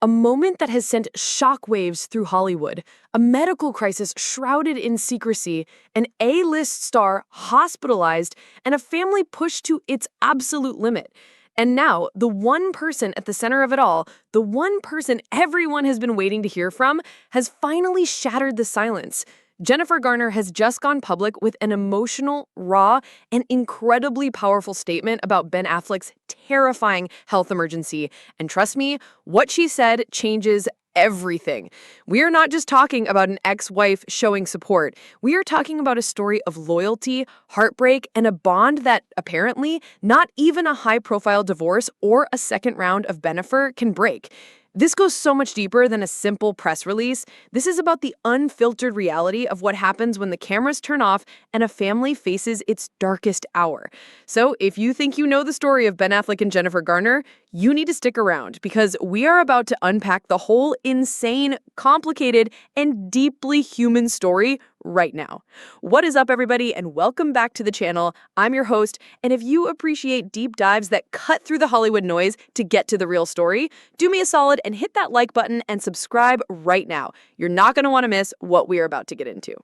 A moment that has sent shockwaves through Hollywood, a medical crisis shrouded in secrecy, an A-list star hospitalized, and a family pushed to its absolute limit. And now, the one person at the center of it all, the one person everyone has been waiting to hear from, has finally shattered the silence. Jennifer Garner has just gone public with an emotional, raw, and incredibly powerful statement about Ben Affleck's terrifying health emergency. And trust me, what she said changes everything. We are not just talking about an ex-wife showing support. We are talking about a story of loyalty, heartbreak, and a bond that, apparently, not even a high-profile divorce or a second round of Bennifer can break. This goes so much deeper than a simple press release. This is about the unfiltered reality of what happens when the cameras turn off and a family faces its darkest hour. So if you think you know the story of Ben Affleck and Jennifer Garner, you need to stick around because we are about to unpack the whole insane, complicated, and deeply human story right now. What is up, everybody, and welcome back to the channel. I'm your host, and if you appreciate deep dives that cut through the Hollywood noise to get to the real story, do me a solid and hit that like button and subscribe right now. You're not going to want to miss what we are about to get into.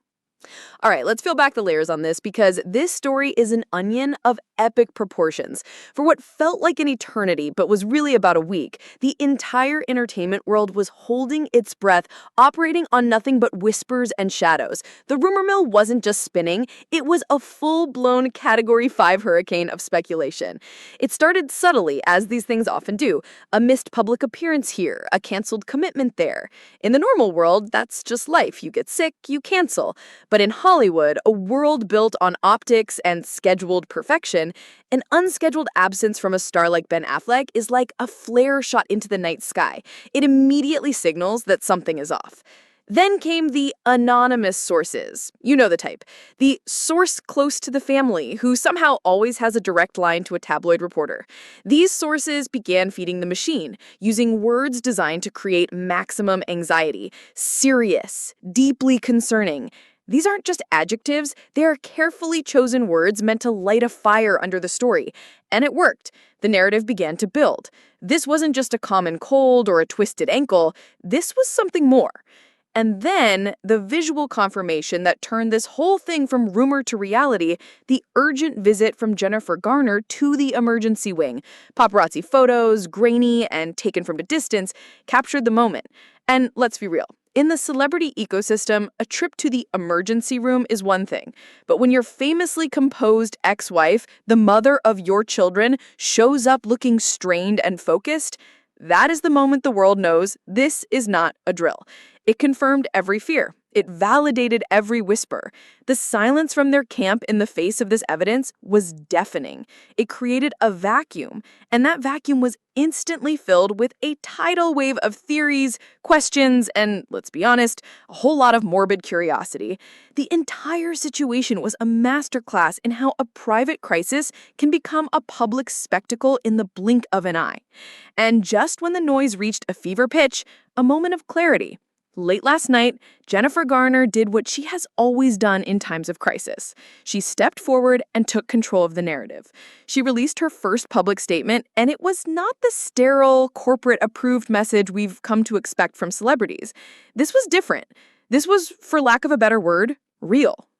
All right, let's peel back the layers on this because this story is an onion of epic proportions. For what felt like an eternity but was really about a week, the entire entertainment world was holding its breath, operating on nothing but whispers and shadows. The rumor mill wasn't just spinning, it was a full-blown Category 5 hurricane of speculation. It started subtly, as these things often do. A missed public appearance here, a canceled commitment there. In the normal world, that's just life. You get sick, you cancel. But in Hollywood, a world built on optics and scheduled perfection, an unscheduled absence from a star like Ben Affleck is like a flare shot into the night sky. It immediately signals that something is off. Then came the anonymous sources. You know the type. The source close to the family who somehow always has a direct line to a tabloid reporter. These sources began feeding the machine, using words designed to create maximum anxiety. Serious, deeply concerning. These aren't just adjectives, they are carefully chosen words meant to light a fire under the story. And it worked. The narrative began to build. This wasn't just a common cold or a twisted ankle, this was something more. And then, the visual confirmation that turned this whole thing from rumor to reality, the urgent visit from Jennifer Garner to the emergency wing. Paparazzi photos, grainy and taken from a distance, captured the moment. And let's be real. In the celebrity ecosystem, a trip to the emergency room is one thing. But when your famously composed ex-wife, the mother of your children, shows up looking strained and focused, that is the moment the world knows this is not a drill. It confirmed every fear. It validated every whisper. The silence from their camp in the face of this evidence was deafening. It created a vacuum, and that vacuum was instantly filled with a tidal wave of theories, questions, and, let's be honest, a whole lot of morbid curiosity. The entire situation was a masterclass in how a private crisis can become a public spectacle in the blink of an eye. And just when the noise reached a fever pitch, a moment of clarity. Late last night, Jennifer Garner did what she has always done in times of crisis. She stepped forward and took control of the narrative. She released her first public statement, and it was not the sterile, corporate-approved message we've come to expect from celebrities. This was different. This was, for lack of a better word, real.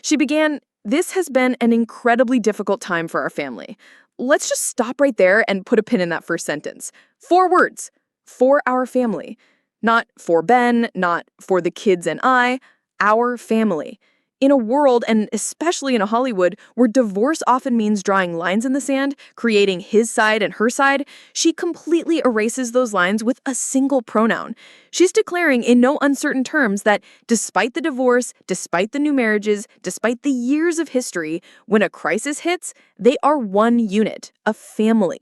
She began, "This has been an incredibly difficult time for our family." Let's just stop right there and put a pin in that first sentence. 4 words. For our family. Not for Ben, not for the kids and I, our family. In a world, and especially in a Hollywood, where divorce often means drawing lines in the sand, creating his side and her side, she completely erases those lines with a single pronoun. She's declaring in no uncertain terms that despite the divorce, despite the new marriages, despite the years of history, when a crisis hits, they are one unit, a family.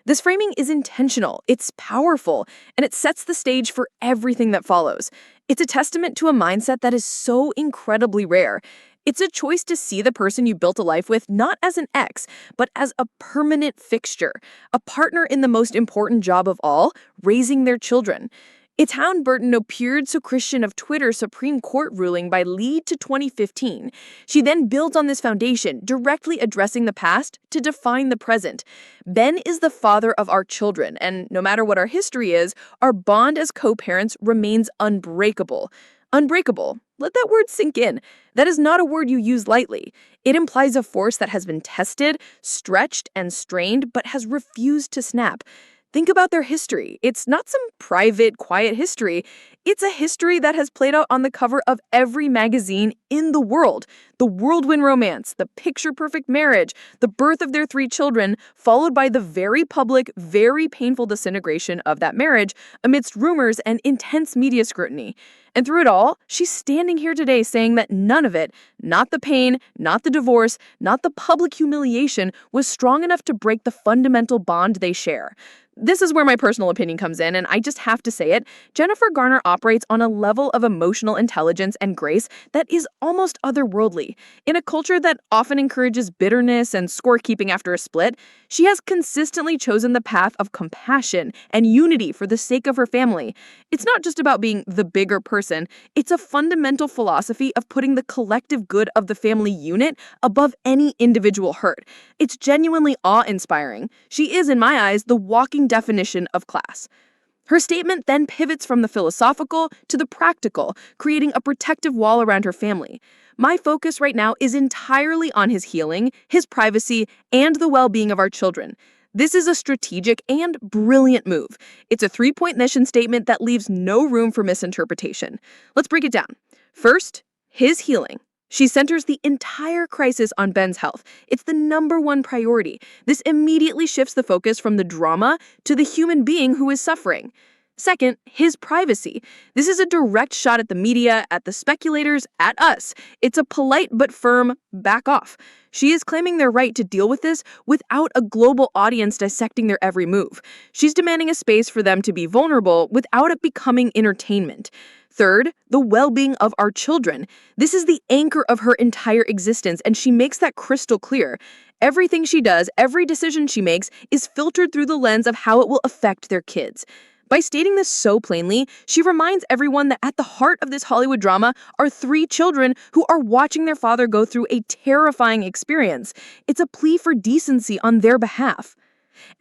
This framing is intentional, it's powerful, and it sets the stage for everything that follows. It's a testament to a mindset that is so incredibly rare. It's a choice to see the person you built a life with not as an ex, but as a permanent fixture, a partner in the most important job of all, raising their children. Its Burton no appeared so Christian of Twitter Supreme Court ruling by lead to 2015. She then builds on this foundation, directly addressing the past to define the present. Ben is the father of our children, and no matter what our history is, our bond as co-parents remains unbreakable. Unbreakable. Let that word sink in. That is not a word you use lightly. It implies a force that has been tested, stretched, and strained, but has refused to snap. Think about their history. It's not some private, quiet history. It's a history that has played out on the cover of every magazine in the world. The whirlwind romance, the picture-perfect marriage, the birth of their 3 children, followed by the very public, very painful disintegration of that marriage amidst rumors and intense media scrutiny. And through it all, she's standing here today saying that none of it, not the pain, not the divorce, not the public humiliation, was strong enough to break the fundamental bond they share. This is where my personal opinion comes in, and I just have to say it. Jennifer Garner operates on a level of emotional intelligence and grace that is almost otherworldly. In a culture that often encourages bitterness and scorekeeping after a split, she has consistently chosen the path of compassion and unity for the sake of her family. It's not just about being the bigger person, it's a fundamental philosophy of putting the collective good of the family unit above any individual hurt. It's genuinely awe-inspiring. She is, in my eyes, the walking definition of class. Her statement then pivots from the philosophical to the practical, creating a protective wall around her family. My focus right now is entirely on his healing, his privacy, and the well-being of our children. This is a strategic and brilliant move. It's a 3-point mission statement that leaves no room for misinterpretation. Let's break it down. First, his healing. She centers the entire crisis on Ben's health. It's the #1 priority. This immediately shifts the focus from the drama to the human being who is suffering. Second, his privacy. This is a direct shot at the media, at the speculators, at us. It's a polite but firm back off. She is claiming their right to deal with this without a global audience dissecting their every move. She's demanding a space for them to be vulnerable without it becoming entertainment. Third, the well-being of our children. This is the anchor of her entire existence, and she makes that crystal clear. Everything she does, every decision she makes, is filtered through the lens of how it will affect their kids. By stating this so plainly, she reminds everyone that at the heart of this Hollywood drama are 3 children who are watching their father go through a terrifying experience. It's a plea for decency on their behalf.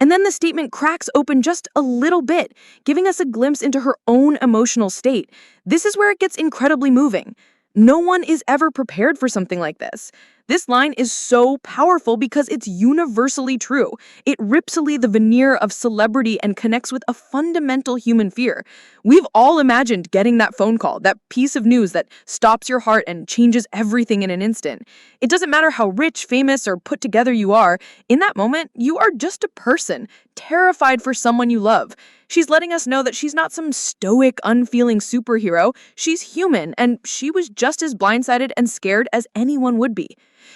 And then the statement cracks open just a little bit, giving us a glimpse into her own emotional state. This is where it gets incredibly moving. No one is ever prepared for something like this. This line is so powerful because it's universally true. It rips away the veneer of celebrity and connects with a fundamental human fear. We've all imagined getting that phone call, that piece of news that stops your heart and changes everything in an instant. It doesn't matter how rich, famous, or put together you are. In that moment, you are just a person, terrified for someone you love. She's letting us know that she's not some stoic, unfeeling superhero. She's human, and she was just as blindsided and scared as anyone would be.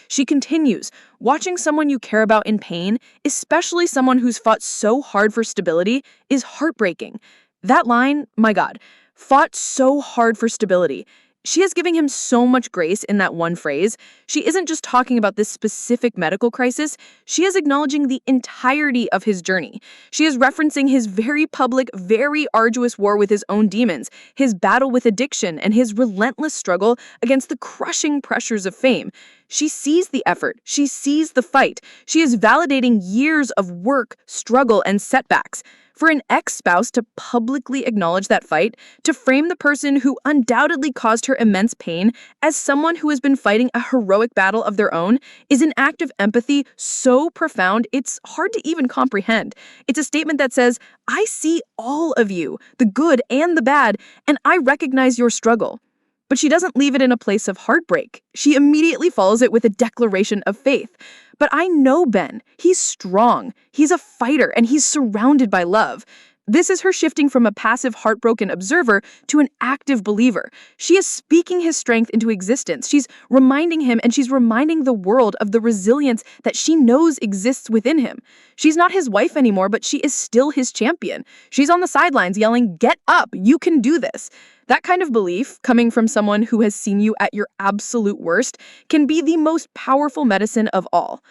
She continues, watching someone you care about in pain, especially someone who's fought so hard for stability, is heartbreaking. That line, my God, fought so hard for stability. She is giving him so much grace in that one phrase. She isn't just talking about this specific medical crisis. She is acknowledging the entirety of his journey. She is referencing his very public, very arduous war with his own demons, his battle with addiction, and his relentless struggle against the crushing pressures of fame. She sees the effort. She sees the fight. She is validating years of work, struggle, and setbacks. For an ex-spouse to publicly acknowledge that fight, to frame the person who undoubtedly caused her immense pain as someone who has been fighting a heroic battle of their own, is an act of empathy so profound it's hard to even comprehend. It's a statement that says, I see all of you, the good and the bad, and I recognize your struggle. But she doesn't leave it in a place of heartbreak. She immediately follows it with a declaration of faith. But I know Ben. He's strong. He's a fighter, and he's surrounded by love. This is her shifting from a passive, heartbroken observer to an active believer. She is speaking his strength into existence. She's reminding him, and she's reminding the world of the resilience that she knows exists within him. She's not his wife anymore, but she is still his champion. She's on the sidelines yelling, "Get up, you can do this." That kind of belief, coming from someone who has seen you at your absolute worst, can be the most powerful medicine of all.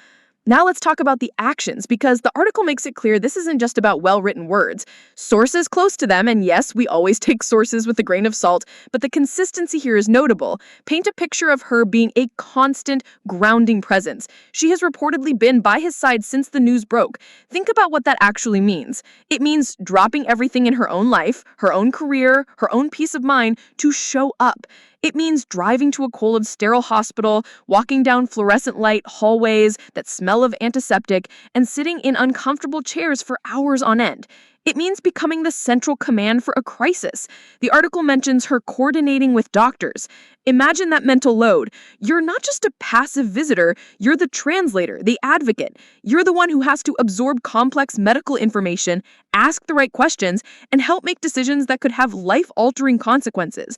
Now let's talk about the actions, because the article makes it clear this isn't just about well-written words. Sources close to them, and yes, we always take sources with a grain of salt, but the consistency here is notable. Paint a picture of her being a constant, grounding presence. She has reportedly been by his side since the news broke. Think about what that actually means. It means dropping everything in her own life, her own career, her own peace of mind to show up. It means driving to a cold, sterile hospital, walking down fluorescent light hallways that smell of antiseptic, and sitting in uncomfortable chairs for hours on end. It means becoming the central command for a crisis. The article mentions her coordinating with doctors. Imagine that mental load. You're not just a passive visitor, you're the translator, the advocate. You're the one who has to absorb complex medical information, ask the right questions, and help make decisions that could have life-altering consequences.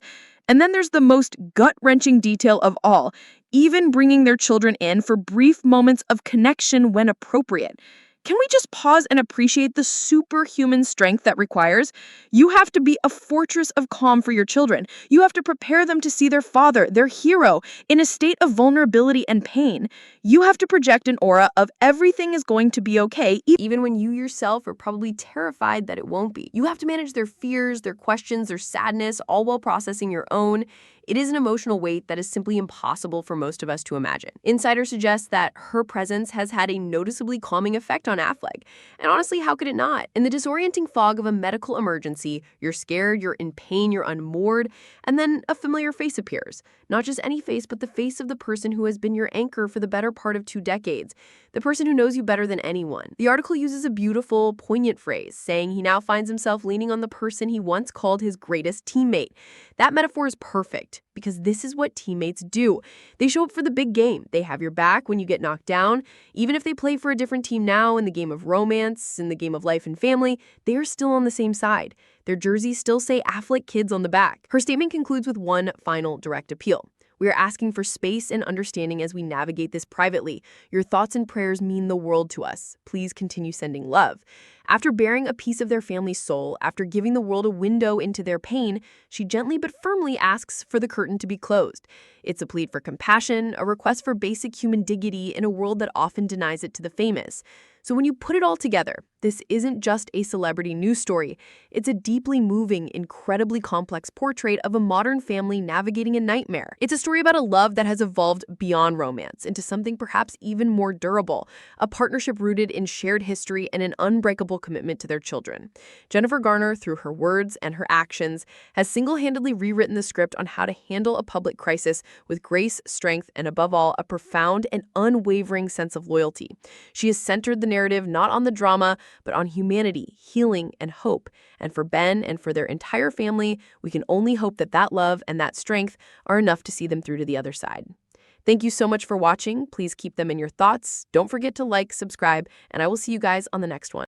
And then there's the most gut-wrenching detail of all, even bringing their children in for brief moments of connection when appropriate. Can we just pause and appreciate the superhuman strength that requires? You have to be a fortress of calm for your children. You have to prepare them to see their father, their hero, in a state of vulnerability and pain. You have to project an aura of everything is going to be okay, even when you yourself are probably terrified that it won't be. You have to manage their fears, their questions, their sadness, all while processing your own. It is an emotional weight that is simply impossible for most of us to imagine. Insider suggests that her presence has had a noticeably calming effect on Affleck. And honestly, how could it not? In the disorienting fog of a medical emergency, you're scared, you're in pain, you're unmoored, and then a familiar face appears. Not just any face, but the face of the person who has been your anchor for the better part of 2 decades. The person who knows you better than anyone. The article uses a beautiful, poignant phrase, saying he now finds himself leaning on the person he once called his greatest teammate. That metaphor is perfect, because this is what teammates do. They show up for the big game. They have your back when you get knocked down. Even if they play for a different team now in the game of romance, in the game of life and family, they are still on the same side. Their jerseys still say Affleck Kids on the back. Her statement concludes with one final direct appeal. We are asking for space and understanding as we navigate this privately. Your thoughts and prayers mean the world to us. Please continue sending love. After bearing a piece of their family's soul, after giving the world a window into their pain, she gently but firmly asks for the curtain to be closed. It's a plea for compassion, a request for basic human dignity in a world that often denies it to the famous. So when you put it all together, this isn't just a celebrity news story. It's a deeply moving, incredibly complex portrait of a modern family navigating a nightmare. It's a story about a love that has evolved beyond romance into something perhaps even more durable, a partnership rooted in shared history and an unbreakable commitment to their children. Jennifer Garner, through her words and her actions, has single-handedly rewritten the script on how to handle a public crisis with grace, strength, and above all, a profound and unwavering sense of loyalty. She has centered the narrative not on the drama, but on humanity, healing, and hope. And for Ben and for their entire family, we can only hope that that love and that strength are enough to see them through to the other side. Thank you so much for watching. Please keep them in your thoughts. Don't forget to like, subscribe, and I will see you guys on the next one.